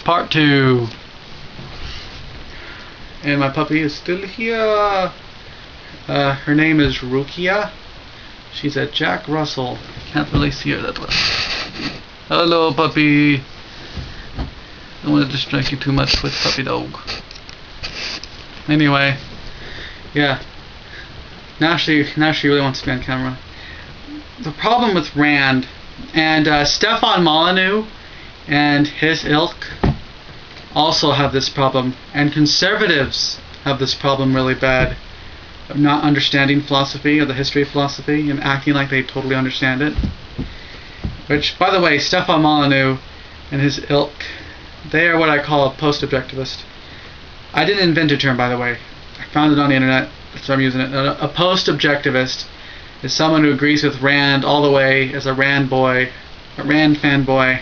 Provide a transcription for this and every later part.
part 2. And my puppy is still here. Her name is Rukia. She's a Jack Russell. Can't really see her that well. Hello, puppy. Don't want to distract you too much with puppy dog. Anyway, yeah. Now she really wants to be on camera. The problem with Rand and Stefan Molyneux and his ilk also have this problem, and conservatives have this problem really bad of not understanding philosophy or the history of philosophy and acting like they totally understand it. Which, by the way, Stefan Molyneux and his ilk, they are what I call a post-objectivist. I didn't invent a term, by the way. I found it on the internet, so I'm using it. A post-objectivist is someone who agrees with Rand all the way, as a Rand boy, a Rand fanboy.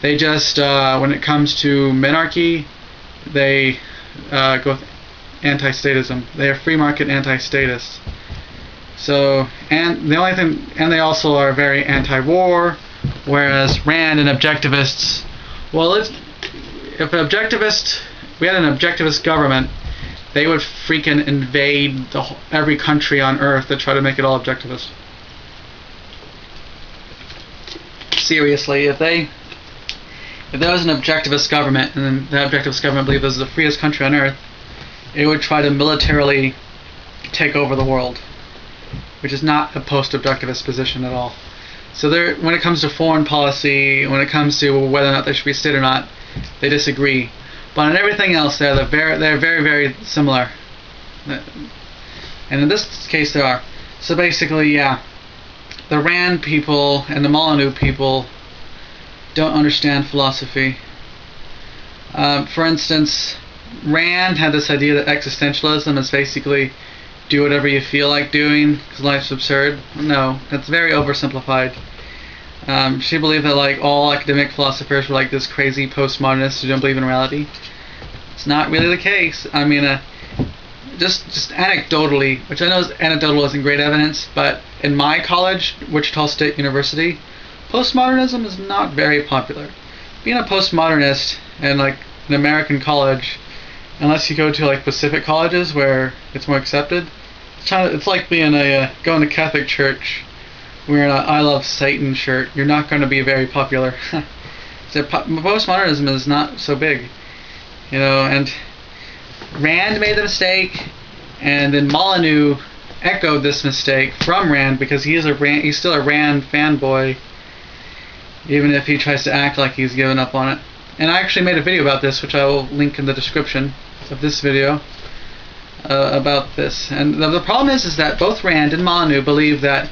They just, when it comes to monarchy, they go with anti-statism. They are free market anti-statists. So, and the only thing, and they also are very anti-war, whereas Rand and objectivists, well, if an objectivist, we had an objectivist government, they would freaking invade every country on Earth to try to make it all objectivist. Seriously, if there was an objectivist government, and the objectivist government believed this is the freest country on Earth, it would try to militarily take over the world, which is not a post-objectivist position at all. So when it comes to foreign policy, when it comes to whether or not there should be a state or not, they disagree. But on everything else, they're very, very similar. And in this case, they are. So basically, yeah, the Rand people and the Molyneux people don't understand philosophy. For instance, Rand had this idea that existentialism is basically do whatever you feel like doing because life's absurd. No, that's very oversimplified. She believed that like all academic philosophers were like this crazy postmodernists who don't believe in reality. It's not really the case. I mean, just anecdotally, which I know is anecdotal isn't great evidence, but in my college, Wichita State University, postmodernism is not very popular. Being a postmodernist in like an American college, unless you go to like Pacific colleges where it's more accepted, it's like being going to Catholic church wearing an I Love Satan shirt. You're not going to be very popular. So postmodernism is not so big, you know. And Rand made the mistake, and then Molyneux echoed this mistake from Rand because he's still a Rand fanboy, even if he tries to act like he's given up on it. And I actually made a video about this, which I will link in the description of this video, about this. And the problem is that both Rand and Molyneux believe that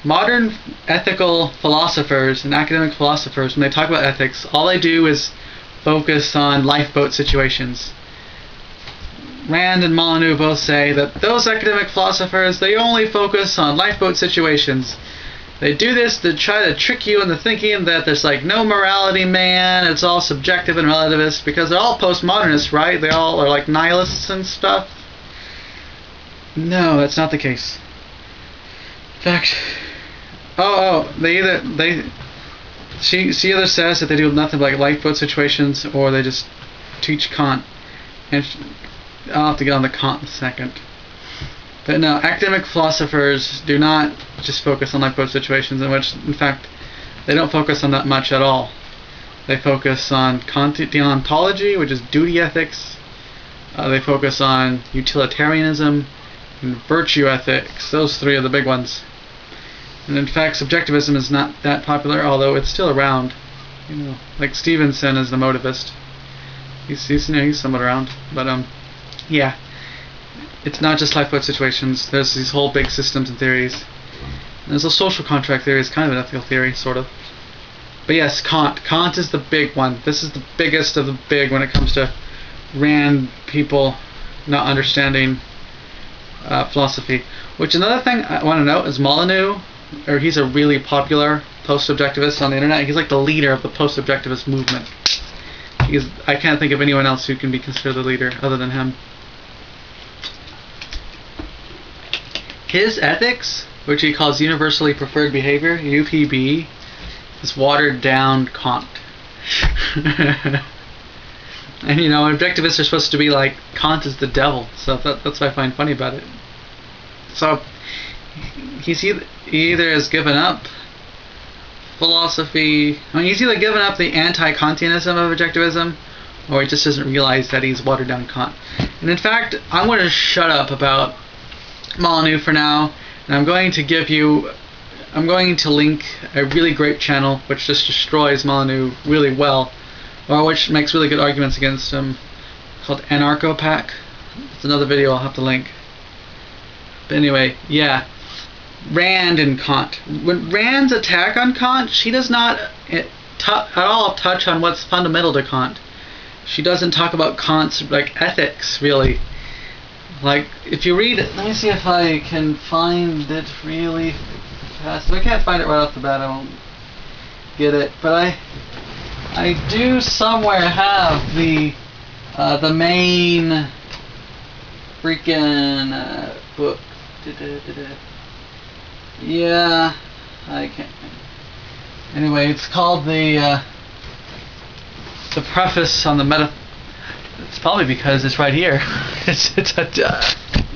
modern ethical philosophers and academic philosophers, when they talk about ethics, all they do is focus on lifeboat situations. Rand and Molyneux both say that those academic philosophers, they only focus on lifeboat situations. They do this to try to trick you into thinking that there's like no morality, man, it's all subjective and relativist, because they're all postmodernists, right? They all are like nihilists and stuff. No, that's not the case. In fact, she either says that they do nothing but like lifeboat situations, or they just teach Kant. And I'll have to get on the Kant in a second. But no, academic philosophers do not just focus on lifeboat situations, in which, in fact, they don't focus on that much at all. They focus on deontology, which is duty ethics. They focus on utilitarianism and virtue ethics. Those three are the big ones. And in fact, subjectivism is not that popular, although it's still around. You know, like Stevenson is the motivist. He's somewhat around, but yeah. It's not just lifeboat situations. There's these whole big systems and theories. And there's a social contract theory. It's kind of an ethical theory, sort of. But yes, Kant. Kant is the big one. This is the biggest of the big when it comes to Rand people not understanding philosophy. Which, another thing I want to note is Molyneux, or he's a really popular post-objectivist on the internet. He's like the leader of the post-objectivist movement. I can't think of anyone else who can be considered the leader other than him. His ethics, which he calls universally preferred behavior, UPB, is watered down Kant. And you know, objectivists are supposed to be like, Kant is the devil. So that's what I find funny about it. So he either has given up philosophy. I mean, he's either given up the anti-Kantianism of objectivism, or he just doesn't realize that he's watered down Kant. And in fact, I'm going to shut up about Molyneux for now, and I'm going to link a really great channel which just destroys Molyneux really well, or which makes really good arguments against him, called Anarchopac. It's another video I'll have to link. But anyway, yeah, Rand and Kant. When Rand's attack on Kant, she does not at all touch on what's fundamental to Kant. She doesn't talk about Kant's like ethics, really. Like, if you read it, let me see if I can find it really fast. If I can't find it right off the bat, I won't get it. But I do somewhere have the main freaking book. Yeah, I can't. Anyway, it's called the preface on the meta. It's probably because it's right here.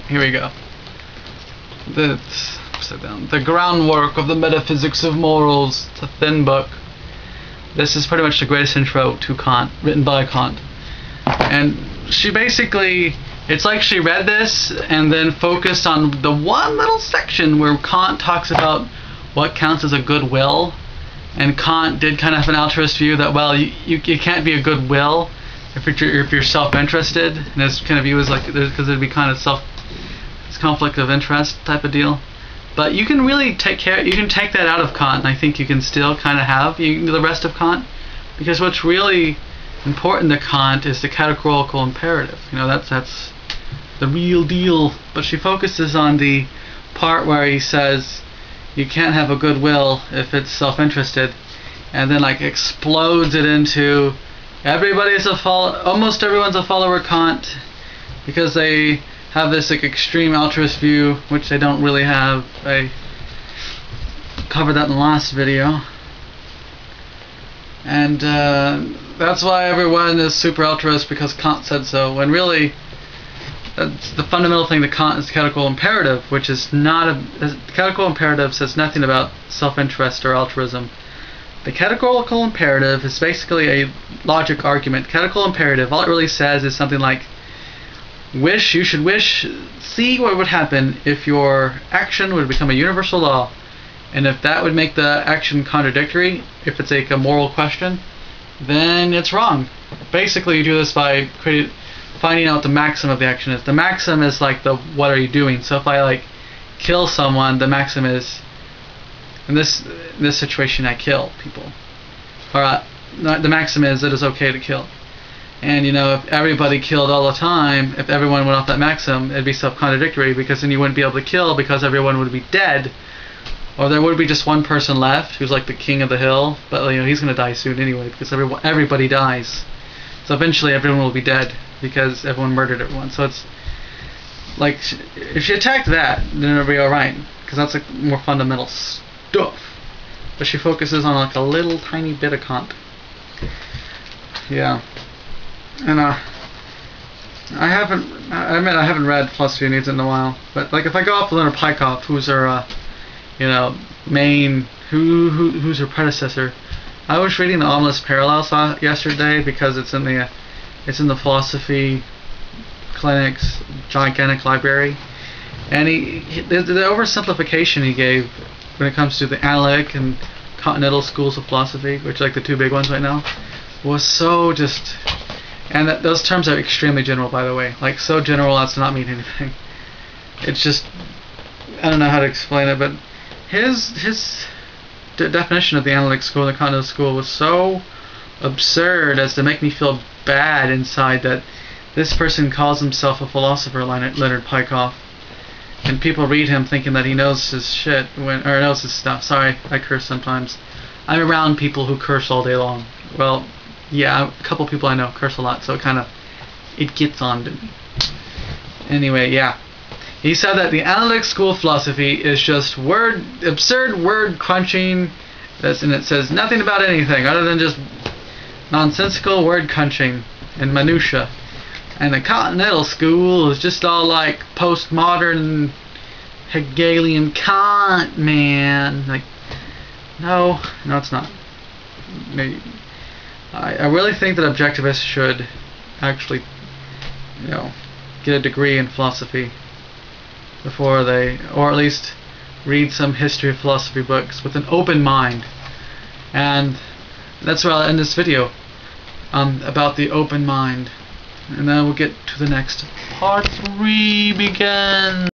Here we go. The groundwork of the metaphysics of morals. It's a thin book. This is pretty much the greatest intro to Kant, written by Kant. And she basically, it's like she read this and then focused on the one little section where Kant talks about what counts as a good will. And Kant did kind of have an altruist view that, well, you can't be a good will if you're self-interested, and his kind of view is like, because it'd be kind of it's conflict of interest type of deal. But you can really you can take that out of Kant, and I think you can still kind of have the rest of Kant, because what's really important to Kant is the categorical imperative. You know, that's the real deal. But she focuses on the part where he says you can't have a good will if it's self-interested, and then like explodes it into almost everyone's a follower of Kant, because they have this like extreme altruist view, which they don't really have. I covered that in the last video. And that's why everyone is super altruist, because Kant said so, when really that's the fundamental thing to Kant is the categorical imperative, which is not the categorical imperative says nothing about self-interest or altruism. The categorical imperative is basically a logic argument. Categorical imperative, all it really says is something like, you should wish, see what would happen if your action would become a universal law, and if that would make the action contradictory, if it's like a moral question, then it's wrong. Basically, you do this by finding out the maxim of the action is. The maxim is like the what are you doing. So if I like kill someone, the maxim is, in this situation, I kill people. Or the maxim is it is okay to kill. And you know, if everybody killed all the time, if everyone went off that maxim, it'd be self-contradictory, because then you wouldn't be able to kill because everyone would be dead, or there would be just one person left who's like the king of the hill, but you know he's gonna die soon anyway because everybody dies. So eventually everyone will be dead because everyone murdered everyone. So it's like, if she attacked that, then it'll be alright, because that's like more fundamental stuff. But she focuses on like a little tiny bit of Kant. Yeah. And I admit I haven't read Philosophy of Needs in a while, but like if I go off Leonard Peikoff, who's her who's her predecessor, I was reading the Ominous Parallels yesterday, because it's in the Philosophy Clinic's gigantic library, and the oversimplification he gave when it comes to the analytic and continental schools of philosophy, which are like the two big ones right now, was so just. And those terms are extremely general, by the way. Like, so general as to not mean anything. It's just, I don't know how to explain it, but his definition of the analytic school and the continental school was so absurd as to make me feel bad inside, that this person calls himself a philosopher, Leonard Peikoff. And people read him thinking that he knows his shit, or knows his stuff. Sorry, I curse sometimes. I'm around people who curse all day long. Well, yeah, a couple people I know curse a lot, so it gets on to me. Anyway, yeah. He said that the analytic school of philosophy is just absurd word crunching, and it says nothing about anything other than just nonsensical word crunching. and minutia. And the Continental School is just all like postmodern Hegelian Kant, man. Like, no, it's not. I really think that objectivists should actually, get a degree in philosophy before they, or at least read some history of philosophy books with an open mind. And that's where I'll end this video, about the open mind. And then we'll get to the next part 3 begin.